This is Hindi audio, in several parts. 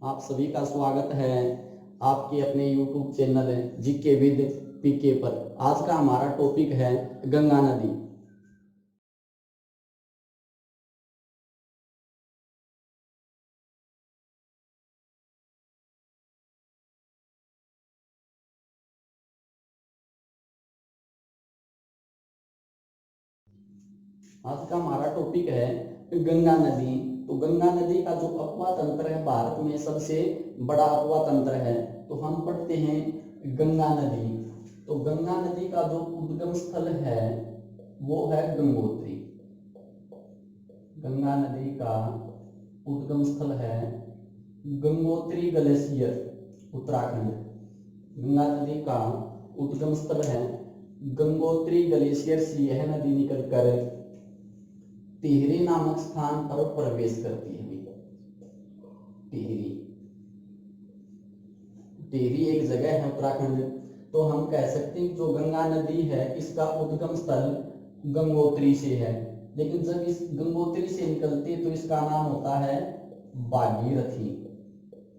आप सभी का स्वागत है आपके अपने YouTube चैनल जीके विद पीके पर। आज का हमारा टॉपिक है गंगा नदी। आज का हमारा टॉपिक है गंगा नदी। तो गंगा नदी का जो अपवा तंत्र है, भारत में सबसे बड़ा अपवा तंत्र है। तो हम पढ़ते हैं गंगा नदी। तो गंगा नदी का जो उद्गम स्थल है वो है गंगोत्री। गंगा नदी का उद्गम स्थल है गंगोत्री ग्लेशियर, उत्तराखंड। गंगा नदी का उद्गम स्थल है गंगोत्री ग्लेशियर से यह नदी निकलकर टिहरी नामक स्थान पर प्रवेश करती है। टिहरी टिहरी एक जगह है उत्तराखंड। तो हम कह सकते हैं कि जो गंगा नदी है इसका उद्गम स्थल गंगोत्री से है, लेकिन जब इस गंगोत्री से निकलती है तो इसका नाम होता है भागीरथी।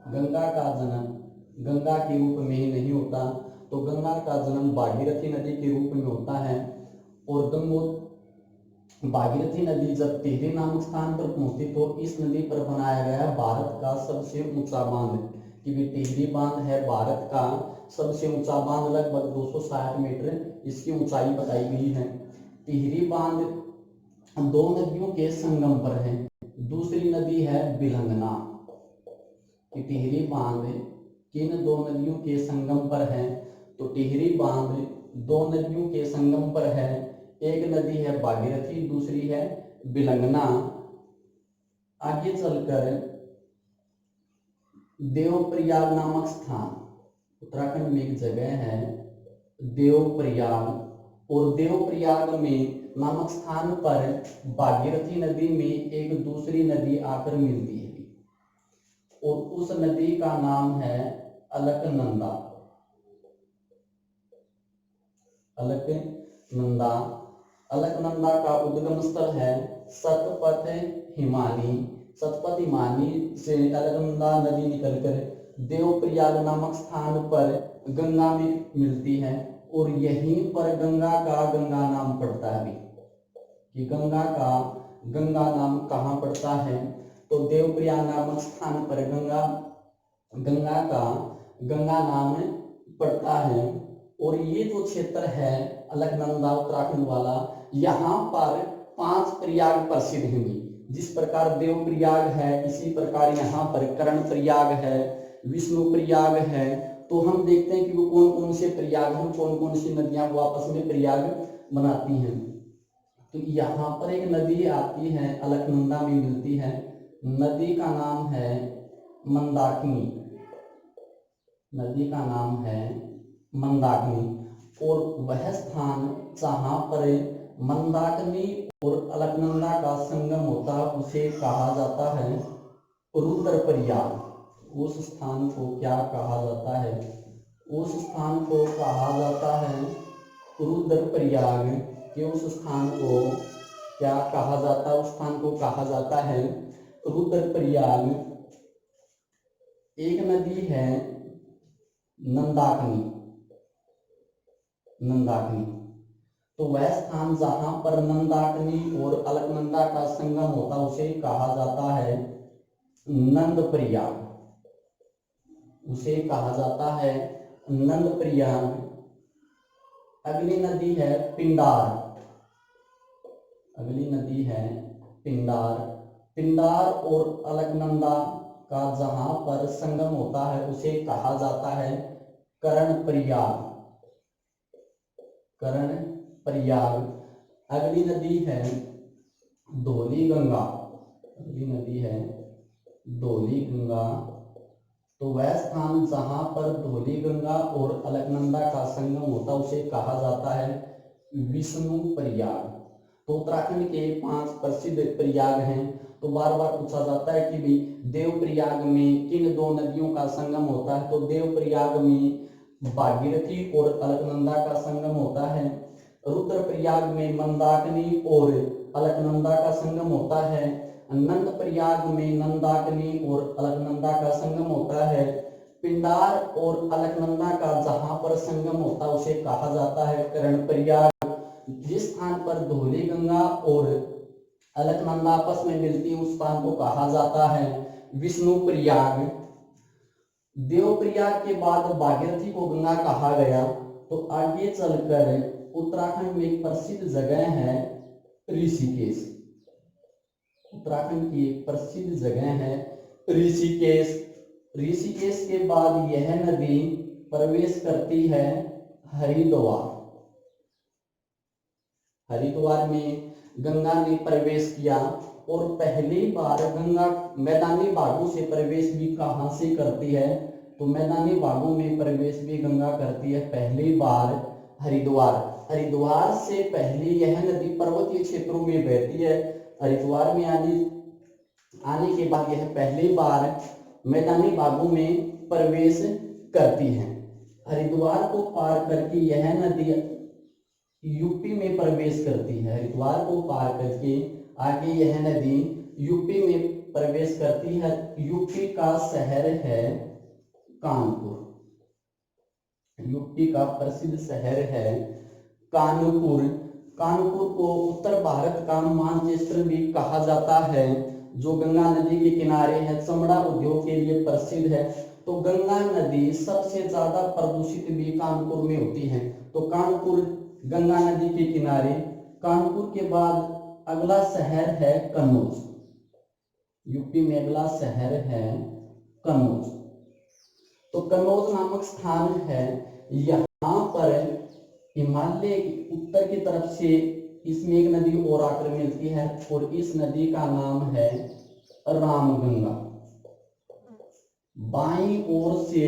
गंगा का जन्म गंगा के रूप में ही नहीं होता, तो गंगा का जन्म भागीरथी नदी के रूप में होता है। और भागीरथी नदी जब टिहरी नामक स्थान पर पहुंची तो इस नदी पर बनाया गया भारत का सबसे ऊंचा बांध, कि भी टिहरी बांध है भारत का सबसे ऊंचा बांध, लगभग 260 मीटर इसकी ऊंचाई बताई गई है। टिहरी बांध दो नदियों के संगम पर है। दूसरी नदी है बिलंगना। टिहरी बांध किन दो नदियों के संगम पर है? तो टिहरी बांध दो नदियों के संगम पर है। एक नदी है भागीरथी, दूसरी है बिलंगना। आगे चलकर देवप्रयाग नामक स्थान, उत्तराखंड में एक जगह है देवप्रयाग, और देवप्रयाग में नामक स्थान पर भागीरथी नदी में एक दूसरी नदी आकर मिलती है, और उस नदी का नाम है अलकनंदा। अलकनंदा अलकनंदा का उद्गम स्थल है सतपथ हिमानी। सतपथ हिमानी से अलकनंदा नदी निकलकर देवप्रयाग नामक स्थान पर गंगा में मिलती है, और यहीं पर गंगा का गंगा नाम पड़ता है। कि गंगा का गंगा नाम कहाँ पड़ता है? तो देवप्रयाग नामक स्थान पर गंगा का गंगा नाम पड़ता है। और ये जो क्षेत्र है अलकनंदा उत्तराखंड वाला, यहाँ पर 5 प्रयाग प्रसिद्ध हैं। जिस प्रकार देव प्रयाग है इसी प्रकार यहाँ पर कर्ण प्रयाग है, विष्णु प्रयाग है। तो हम देखते हैं कि वो कौन कौन से प्रयाग हैं, कौन कौन सी नदियां वो आपस में प्रयाग बनाती हैं। तो यहाँ पर एक नदी आती है अलकनंदा में मिलती है, नदी का नाम है मंदाकिनी। नदी का नाम है मंदाकिनी। और वह स्थान जहाँ पर मंदाकिनी और अलकनंदा का संगम होता है उसे कहा जाता है रुद्रप्रयाग। उस स्थान को क्या कहा जाता है? उस स्थान को कहा जाता है रुद्रप्रयाग। कि उस स्थान को क्या कहा जाता है? उस स्थान को कहा जाता है रुद्रप्रयाग। एक नदी है नंदाकिनी। तो वह स्थान जहां पर नंदाकिनी और अलकनंदा का संगम होता उसे कहा जाता है नंदप्रयाग। उसे कहा जाता है नंदप्रयाग। अगली नदी है पिंडार। अगली नदी है पिंडार। पिंडार और अलकनंदा का जहां पर संगम होता है उसे कहा जाता है कर्णप्रयाग। कर्णप्रयाग। अगली नदी है धौली गंगा। अगली नदी है धौली गंगा। तो वह स्थान जहां पर धौली गंगा और अलकनंदा का संगम होता उसे कहा जाता है विष्णु प्रयाग। तो उत्तराखंड के 5 प्रसिद्ध प्रयाग हैं। तो बार बार पूछा जाता है कि भाई देवप्रयाग में किन दो नदियों का संगम होता है? तो देवप्रयाग में भागीरथी और अलकनंदा का संगम होता है। रुद्रप्रयाग में मंदाकिनी और अलकनंदा का संगम होता है। नंद प्रयाग में नंदाग्नि और अलकनंदा का संगम होता है। पिंडार और अलकनंदा का जहां पर संगम होता है उसे कहा जाता है कर्ण प्रयाग। जिस स्थान पर धौली गंगा और अलकनंदा आपस में मिलती है उस स्थान को कहा जाता है विष्णु प्रयाग। देवप्रयाग के बाद भागीरथी को गंगा कहा गया। तो आगे चलकर उत्तराखंड में एक प्रसिद्ध जगह है ऋषिकेश। उत्तराखंड की एक प्रसिद्ध जगह है ऋषिकेश। ऋषिकेश के बाद यह नदी प्रवेश करती है हरिद्वार। हरिद्वार में गंगा ने प्रवेश किया और पहली बार गंगा मैदानी भागों से प्रवेश भी कहां से करती है? तो मैदानी भागों में प्रवेश भी गंगा करती है पहली बार हरिद्वार। हरिद्वार से पहले यह नदी पर्वतीय क्षेत्रों में बहती है। हरिद्वार में आने के बाद यह पहली बार मैदानी भागों में प्रवेश करती है। हरिद्वार को पार करके यह नदी यूपी में प्रवेश करती है। हरिद्वार को पार करके आगे यह नदी यूपी में प्रवेश करती है। यूपी का शहर है कानपुर। यूपी का प्रसिद्ध शहर है कानपुर। कानपुर को उत्तर भारत का मानचेस्टर भी कहा जाता है, जो गंगा नदी के किनारे है। चमड़ा उद्योग के लिए प्रसिद्ध है। तो गंगा नदी सबसे ज्यादा प्रदूषित भी कानपुर में होती है। तो कानपुर गंगा नदी के किनारे। कानपुर के बाद अगला शहर है कन्नौज। यूपी में अगला शहर है कन्नौज। तो कन्नौज नामक स्थान है। यहाँ पर हिमालय की उत्तर की तरफ से इसमें एक नदी और आकर मिलती है और इस नदी का नाम है रामगंगा। बाईं ओर से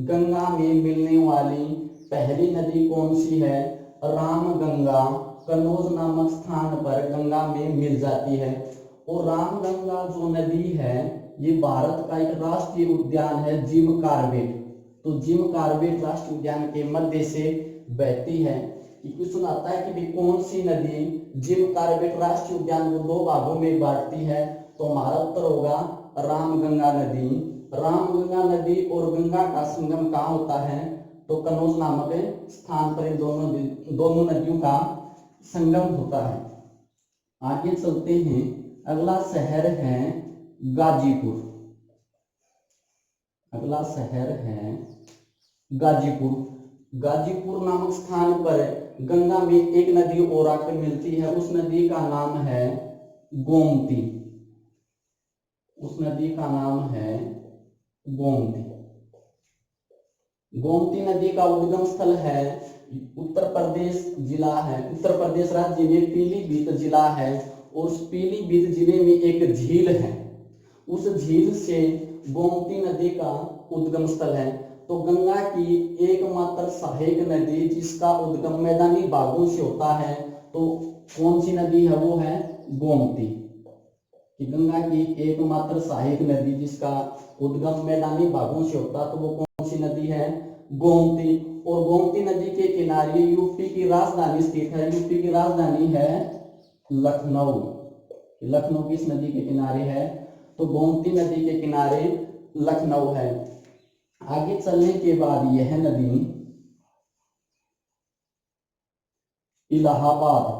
गंगा में मिलने वाली पहली नदी कौन सी है? रामगंगा। कन्नौज नामक स्थान पर गंगा में मिल जाती है। और रामगंगा जो नदी है ये भारत का एक राष्ट्रीय उद्यान है जिम कार्बेट। तो जिम कार्बेट राष्ट्रीय उद्यान के मध्य से बहती है। क्वेश्चन आता है कि भी कौन सी नदी जिम कार्बेट राष्ट्रीय उद्यान को दो भागों में बांटती है? तो हमारा उत्तर होगा रामगंगा नदी। रामगंगा नदी और गंगा का संगम कहाँ होता है? तो कन्नौज नामक स्थान पर दोनों नदियों का संगम होता है। आगे चलते हैं। अगला शहर है गाजीपुर। अगला शहर है गाजीपुर। गाजीपुर नामक स्थान पर गंगा में एक नदी और आकर मिलती है। उस नदी का नाम है गोमती। उस नदी का नाम है गोमती। गोमती नदी का उद्गम स्थल है उत्तर प्रदेश जिला है। उत्तर प्रदेश राज्य में पीलीभीत जिला है और उस पीलीभीत जिले में एक झील है। उस झील से गोमती नदी का उद्गम स्थल है। तो गंगा की एकमात्र सहायक नदी जिसका उद्गम मैदानी भागों से होता है तो कौन सी नदी है? वो है गोमती। कि गंगा की एकमात्र सहायक नदी जिसका उद्गम मैदानी भागों से होता तो वो कौन सी नदी है? गोमती। और गोमती नदी के किनारे यूपी की राजधानी स्थित है। यूपी की राजधानी है लखनऊ। लखनऊ किस नदी के किनारे है? तो गोमती नदी के किनारे लखनऊ है। आगे चलने के बाद यह नदी इलाहाबाद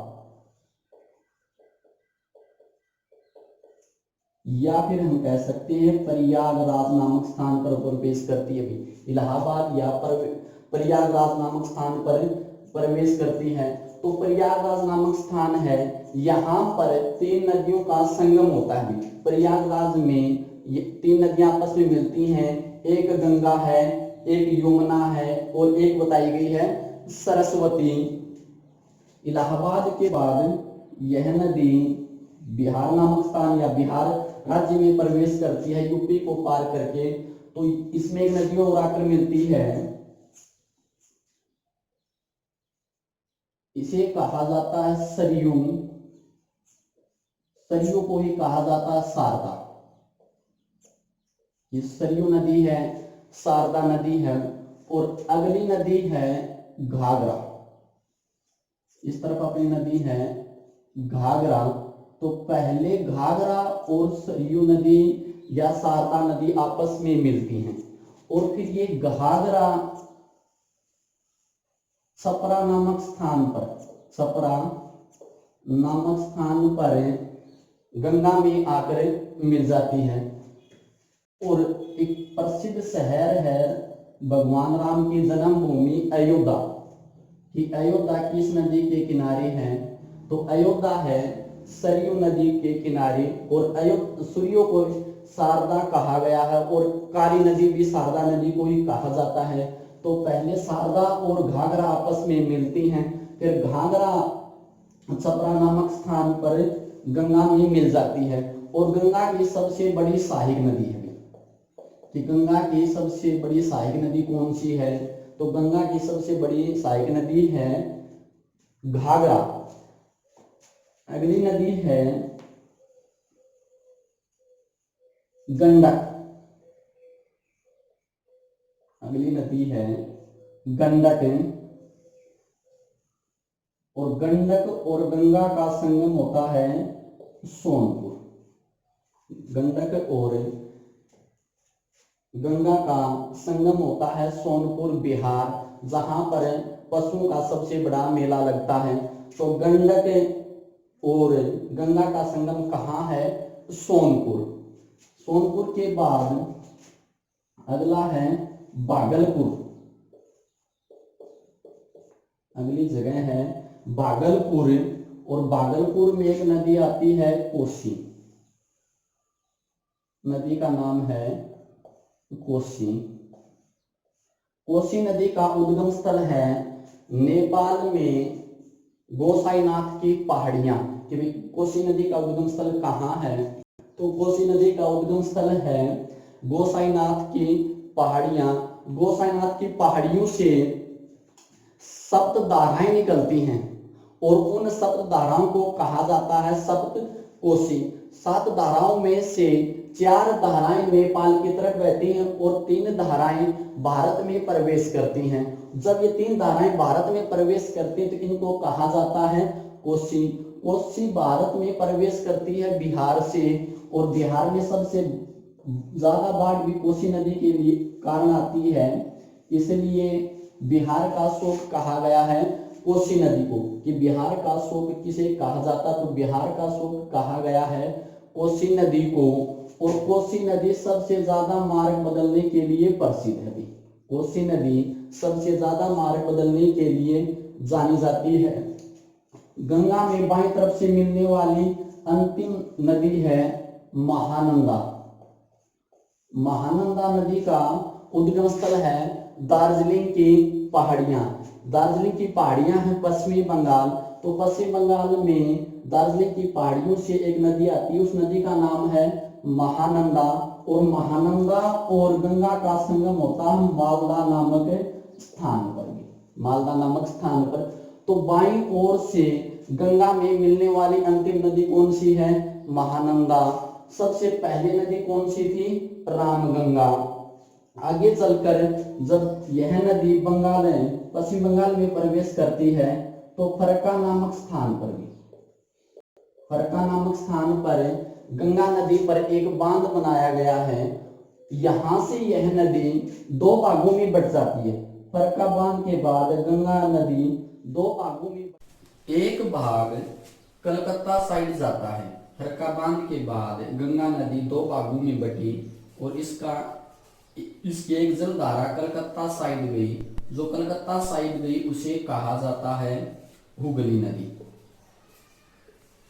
या फिर हम कह सकते हैं प्रयागराज नामक स्थान पर प्रवेश करती है। भी इलाहाबाद या प्रयागराज नामक स्थान पर प्रवेश करती है। तो प्रयागराज नामक स्थान है, यहाँ पर तीन नदियों का संगम होता है। प्रयागराज में ये तीन नदियां आपस में मिलती हैं। एक गंगा है, एक यमुना है और एक बताई गई है सरस्वती। इलाहाबाद के बाद यह नदी बिहार नामक स्थान या बिहार राज्य में प्रवेश करती है यूपी को पार करके। तो इसमें एक नदी और आकर मिलती है। इसे कहा जाता है सरयू। सरयू को ही कहा जाता है शारदा। ये सरयू नदी है, शारदा नदी है। और अगली नदी है घाघरा। इस तरफ अपनी नदी है घाघरा। तो पहले घाघरा और सरयू नदी या शारदा नदी आपस में मिलती हैं और फिर ये घाघरा छपरा नामक स्थान पर गंगा में आकर मिल जाती है। और एक प्रसिद्ध शहर है भगवान राम की जन्मभूमि अयोध्या कि अयोध्या किस नदी के किनारे है, तो अयोध्या है सरयू नदी के किनारे। और सूर्यो को शारदा कहा गया है और काली नदी भी शारदा नदी को ही कहा जाता है। तो पहले शारदा और घाघरा आपस में मिलती हैं, फिर घाघरा छपरा नामक स्थान पर गंगा में मिल जाती है। और गंगा की सबसे बड़ी सहायक नदी है कि गंगा की सबसे बड़ी सहायक नदी कौन सी है, तो गंगा की सबसे बड़ी सहायक नदी है घाघरा। अगली नदी है गंडक। अगली नदी है गंडक। और गंडक और गंगा का संगम होता है सोनपुर। गंडक और गंगा का संगम होता है सोनपुर बिहार, जहां पर पशुओं का सबसे बड़ा मेला लगता है। तो गंडक और गंगा का संगम कहाँ है, सोनपुर। सोनपुर के बाद अगला है भागलपुर। अगली जगह है भागलपुर और भागलपुर में एक नदी आती है कोसी। नदी का नाम है कोसी। कोसी नदी का उद्गम स्थल है नेपाल में गोसाईनाथ की पहाड़ियां। कोसी नदी का उद्गम स्थल कहाँ है, तो कोसी नदी का उद्गम स्थल है गोसाईनाथ की पहाड़ियां। गोसाईनाथ की पहाड़ियों से सप्त धाराएं निकलती हैं और उन सप्त धाराओं को कहा जाता है सप्त कोसी। 7 धाराओं में से 4 धाराएं नेपाल की तरफ बहती हैं और 3 धाराएं भारत में प्रवेश करती हैं। जब ये 3 धाराएं भारत में प्रवेश करती हैं तो इनको कहा जाता है कोसी। कोसी भारत में प्रवेश करती है बिहार से और बिहार में सबसे ज्यादा बाढ़ भी कोसी नदी के लिए कारण आती है, इसलिए बिहार का शोक कहा गया है कोसी नदी को। कि बिहार का शोक किसे कहा जाता, तो बिहार का शोक कहा गया है कोसी नदी को। और कोसी नदी सबसे ज्यादा मार्ग बदलने के लिए प्रसिद्ध है। कोसी नदी सबसे ज्यादा मार्ग बदलने के लिए जानी जाती है। गंगा में बाईं तरफ से मिलने वाली अंतिम नदी है महानंदा। महानंदा नदी का उद्गम स्थल है दार्जिलिंग की पहाड़ियां। दार्जिलिंग की पहाड़ियां हैं पश्चिमी बंगाल। तो पश्चिम बंगाल में दार्जिलिंग की पहाड़ियों से एक नदी आती है, उस नदी का नाम है महानंदा। और महानंदा और गंगा का संगम होता है मालदा नामक स्थान पर। मालदा नामक स्थान पर। तो बाईं ओर से गंगा में मिलने वाली अंतिम नदी कौन सी है, महानंदा। सबसे पहली नदी कौन सी थी, रामगंगा। आगे चलकर जब यह नदी पश्चिम बंगाल में प्रवेश करती है तो फरक्का नामक स्थान पर गंगा नदी पर एक बांध बनाया गया है। यहां से यह नदी 2 भागों में बट जाती है। फरक्का बांध के बाद गंगा नदी 2 भागों में, एक भाग कलकत्ता साइड जाता है। फरक्का बांध के बाद गंगा नदी 2 भागों में बटी और इसकी एक जलधारा कलकत्ता साइड गई। जो कलकत्ता साइड गई उसे कहा जाता है हुगली नदी।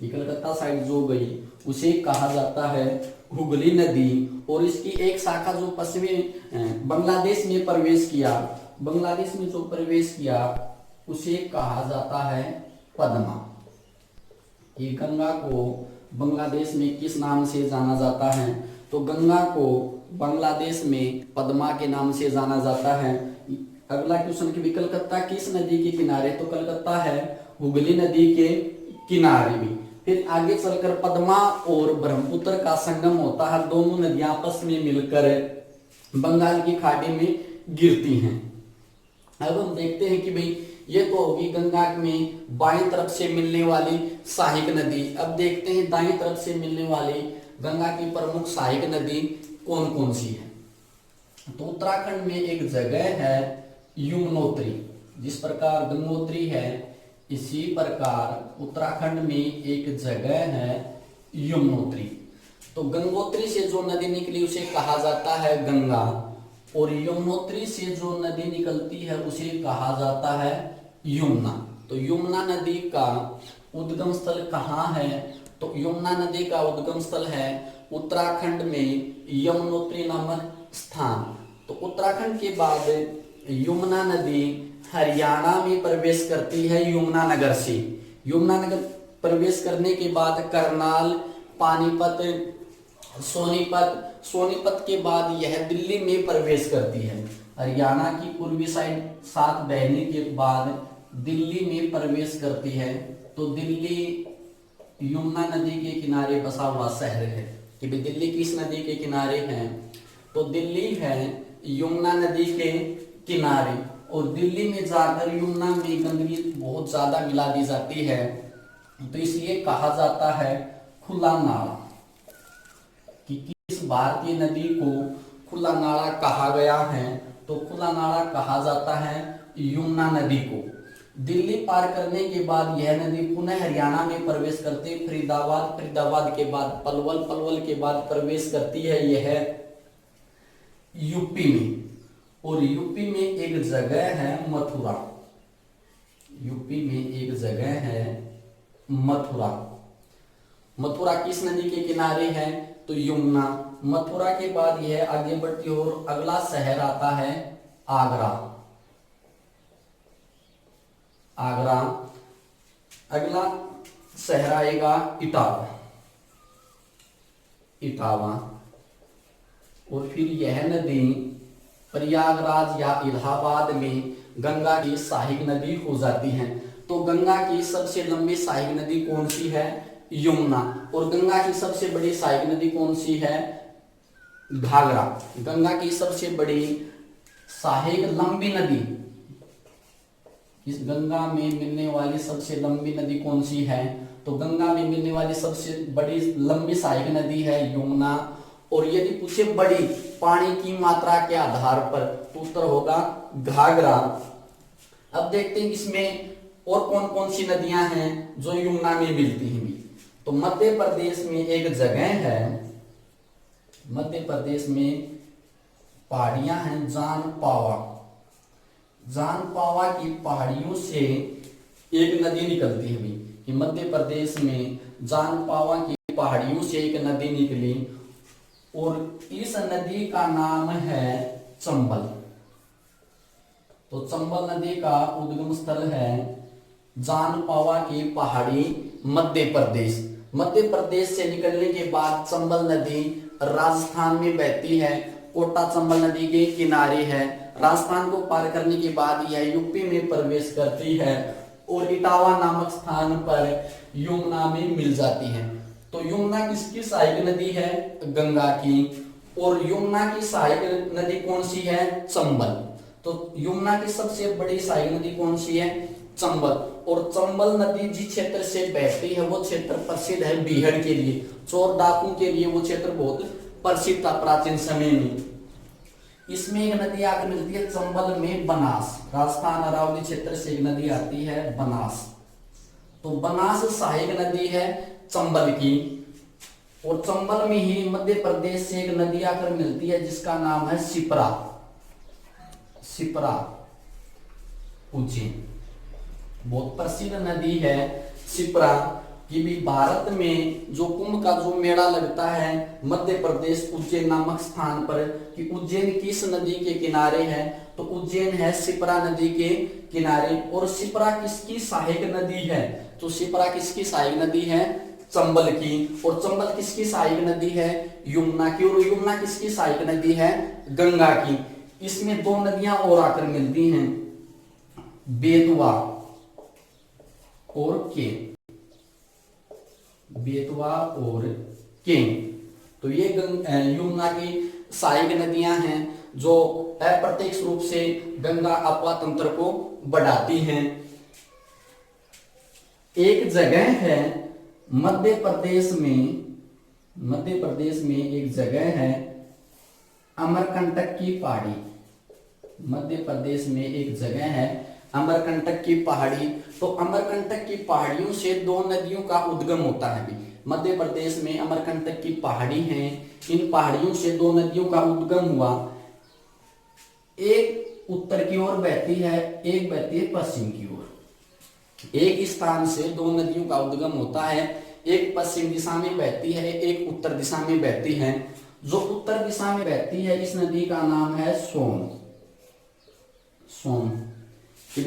ये कलकत्ता साइड जो गई उसे कहा जाता है हुगली नदी। और इसकी एक शाखा जो पश्चिमी बांग्लादेश में प्रवेश किया उसे कहा जाता है पद्मा। ये गंगा को बांग्लादेश में किस नाम से जाना जाता है, तो गंगा को बांग्लादेश में पद्मा के नाम से जाना जाता है। अगला क्वेश्चन कि कलकत्ता किस नदी के किनारे, तो कलकत्ता है हुगली नदी के किनारे भी। फिर आगे चलकर पद्मा और ब्रह्मपुत्र का संगम होता है। दोनों नदियां आपस में मिलकर बंगाल की खाड़ी में गिरती हैं। अब हम देखते हैं कि भाई ये तो होगी गंगा में बाईं तरफ से मिलने वाली सहायक नदी। अब देखते हैं दाईं तरफ से मिलने वाली गंगा की प्रमुख सहायक नदी कौन कौन सी है। तो उत्तराखंड में एक जगह है यमुनोत्री। जिस प्रकार गंगोत्री है इसी प्रकार उत्तराखंड में एक जगह है यमुनोत्री। तो गंगोत्री से जो नदी निकली उसे कहा जाता है गंगा, और यमुनोत्री से जो नदी निकलती है उसे कहा जाता है यमुना। तो यमुना नदी का उद्गम स्थल कहाँ है? तो यमुना नदी का उद्गम स्थल है उत्तराखंड में यमुनोत्री नामक स्थान। तो उत्तराखंड के बाद यमुना नदी हरियाणा में प्रवेश करती है यमुनानगर से। यमुनानगर प्रवेश करने के बाद करनाल, पानीपत, सोनीपत के बाद यह दिल्ली में प्रवेश करती है। हरियाणा की पूर्वी साइड साथ बहने के बाद दिल्ली में प्रवेश करती है। तो दिल्ली यमुना नदी के किनारे बसा हुआ शहर है कि भाई दिल्ली किस नदी के किनारे है? तो दिल्ली है यमुना नदी के किनारे, और दिल्ली में जाकर यमुना में गंदगी बहुत ज्यादा मिला दी जाती है, तो इसलिए कहा जाता है खुला नाला। कि किस भारतीय नदी को खुला नाला कहा गया है? तो खुला नाला कहा जाता है यमुना नदी को। दिल्ली पार करने के बाद यह नदी पुनः हरियाणा में प्रवेश करती है, फरीदाबाद के बाद पलवल के बाद प्रवेश करती है यह यूपी में। और यूपी में एक जगह है मथुरा। यूपी में एक जगह है मथुरा। मथुरा किस नदी के किनारे है? तो यमुना। मथुरा के बाद यह आगे बढ़ती और अगला शहर आता है आगरा। अगला शहर आएगा इटावा। और फिर यह नदी प्रयागराज या इलाहाबाद में गंगा की सहायक नदी हो जाती है। तो गंगा की सबसे लंबी सहायक नदी कौन सी है? यमुना। और गंगा की सबसे बड़ी सहायक नदी कौन सी है? घाघरा। गंगा की सबसे बड़ी सहायक लंबी नदी, इस गंगा में मिलने वाली सबसे लंबी नदी कौन सी है? तो गंगा में मिलने वाली सबसे बड़ी लंबी सहायक नदी है यमुना। और यदि पूछे बड़ी पानी की मात्रा के आधार पर तो उत्तर होगा घाघरा। अब देखते हैं इसमें और कौन कौन सी नदियां हैं जो यमुना में मिलती हैं। तो मध्य प्रदेश में एक जगह है, मध्य प्रदेश में पहाड़ियां हैं जानपावा की पहाड़ियों से एक नदी निकलती है कि मध्य प्रदेश में जानपावा की पहाड़ियों से एक नदी निकली, और इस नदी का नाम है चंबल। तो चंबल नदी का उद्गम स्थल है जानपावा की पहाड़ी मध्य प्रदेश से निकलने के बाद चंबल नदी राजस्थान में बहती है। कोटा चंबल नदी के किनारे है। राजस्थान को पार करने के बाद यह यूपी में प्रवेश करती है और इटावा नामक स्थान पर यमुना में मिल जाती है। तो यमुना किसकी सहायक नदी है? गंगा की। और यमुना की सहायक नदी कौन सी है? चंबल। तो यमुना की सबसे बड़ी सहायक नदी कौन सी है? चंबल। और चंबल नदी जिस क्षेत्र से बहती है वो क्षेत्र प्रसिद्ध है बीहड़ के लिए, चोर डाकू के लिए वो क्षेत्र बहुत प्रसिद्ध था प्राचीन समय में। इसमें एक नदी आकर मिलती है चंबल में बनास। राजस्थान अरावली क्षेत्र से एक नदी आती है बनास। तो बनास सहायक नदी है चंबल की। और चंबल में ही मध्य प्रदेश से एक नदी आकर मिलती है जिसका नाम है सिपरा उज्जैन। बहुत प्रसिद्ध नदी है सिपरा कि भी भारत में जो कुंभ का जो मेला लगता है मध्य प्रदेश उज्जैन नामक स्थान पर, कि उज्जैन किस नदी के किनारे है? तो उज्जैन है सिपरा नदी के किनारे। और सिपरा किसकी सहायक नदी है? तो सिपरा किसकी सहायक नदी है? चंबल की। और चंबल किसकी सहायक नदी है? यमुना की। और यमुना किसकी सहायक नदी है? गंगा की। इसमें दो नदियां और आकर मिलती हैं, बेतवा और केन। बेतवा और केन। तो ये यमुना की सहायक नदियां हैं जो अप्रत्यक्ष रूप से गंगा अपवा तंत्र को बढ़ाती हैं। एक जगह है मध्य प्रदेश में एक जगह है अमरकंटक की पहाड़ी। मध्य प्रदेश में एक जगह है अमरकंटक की पहाड़ी। तो अमरकंटक की पहाड़ियों से दो नदियों का उद्गम होता है। मध्य प्रदेश में अमरकंटक की पहाड़ी है, इन पहाड़ियों से दो नदियों का उद्गम हुआ। एक उत्तर की ओर बहती है, एक बहती है पश्चिम की ओर। एक स्थान से दो नदियों का उद्गम होता है, एक पश्चिम दिशा में बहती है, एक उत्तर दिशा में बहती है। जो उत्तर दिशा में बहती है इस नदी का नाम है सोन।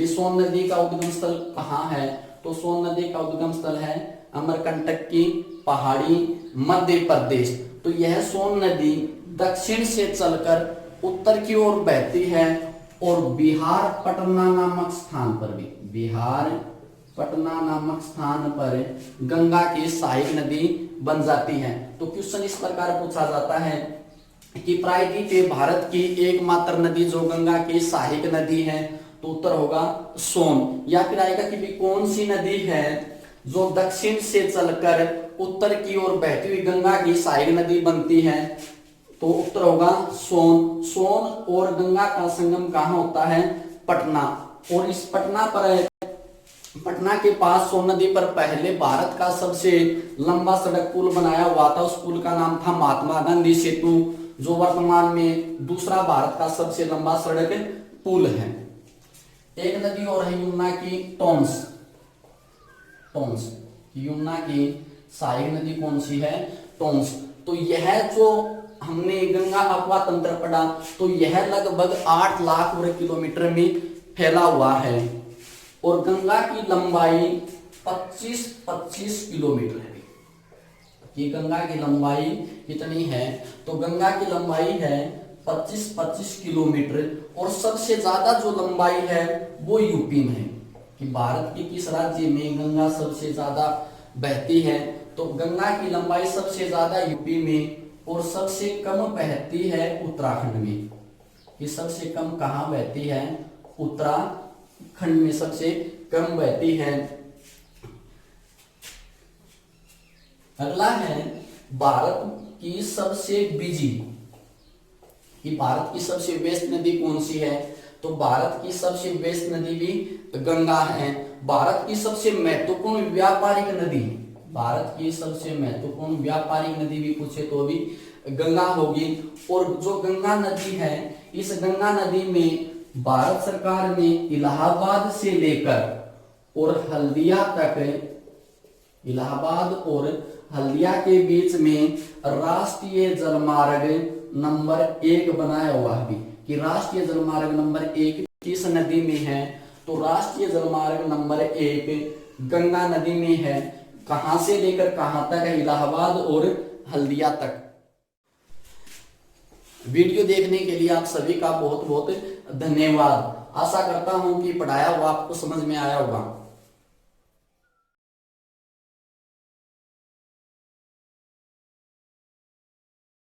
सोन नदी का उद्गम स्थल कहाँ है? तो सोन नदी का उद्गम स्थल है अमरकंटक की पहाड़ी, मध्य प्रदेश। तो यह सोन नदी दक्षिण से चलकर उत्तर की ओर बहती है और बिहार पटना नामक स्थान पर गंगा की सहायक नदी बन जाती है। तो क्वेश्चन इस प्रकार पूछा जाता है कि प्रायद्वीपीय भारत की एकमात्र नदी जो गंगा की सहायक नदी है, तो उत्तर होगा सोन। या फिर आएगा कि भी कौन सी नदी है जो दक्षिण से चलकर उत्तर की ओर बहती हुई गंगा की सहायक नदी बनती है, तो उत्तर होगा सोन और गंगा का संगम कहाँ होता है? पटना। और इस पटना के पास सोन नदी पर पहले भारत का सबसे लंबा सड़क पुल बनाया हुआ था। उस पुल का नाम था महात्मा गांधी सेतु, जो वर्तमान में दूसरा भारत का सबसे लंबा सड़क पुल है। एक नदी और है यमुना की टोंस। यमुना की सहायक नदी कौन सी है? टोंस। तो यह जो हमने गंगा अपवा तंत्र पढ़ा, तो यह लगभग 8 लाख वर्ग किलोमीटर में फैला हुआ है और गंगा की लंबाई 25 किलोमीटर है। ये गंगा की लंबाई कितनी है? तो गंगा की लंबाई है 25 किलोमीटर। और सबसे ज्यादा जो लंबाई है वो यूपी में है कि भारत के किस राज्य में गंगा सबसे ज्यादा बहती है। तो गंगा की लंबाई सबसे ज्यादा यूपी में और सबसे कम बहती है उत्तराखंड में। कि सबसे कम कहाँ बहती है? उत्तराखंड में सबसे कम बहती है। अगला है भारत की सबसे व्यस्त नदी कौन सी है? तो भारत की सबसे व्यस्त नदी भी गंगा है। भारत की सबसे महत्वपूर्ण व्यापारिक नदी भी पूछे तो भी गंगा होगी। और जो गंगा नदी है, इस गंगा नदी में भारत सरकार ने इलाहाबाद से लेकर और हल्दिया के बीच में राष्ट्रीय जलमार्ग नंबर 1 बनाया हुआ है कि राष्ट्रीय जलमार्ग नंबर 1 किस नदी में है? तो राष्ट्रीय जलमार्ग नंबर 1 गंगा नदी में है। कहां से लेकर कहां तक है? इलाहाबाद और हल्दिया तक। वीडियो देखने के लिए आप सभी का बहुत बहुत धन्यवाद। आशा करता हूं कि पढ़ाया हुआ आपको समझ में आया होगा।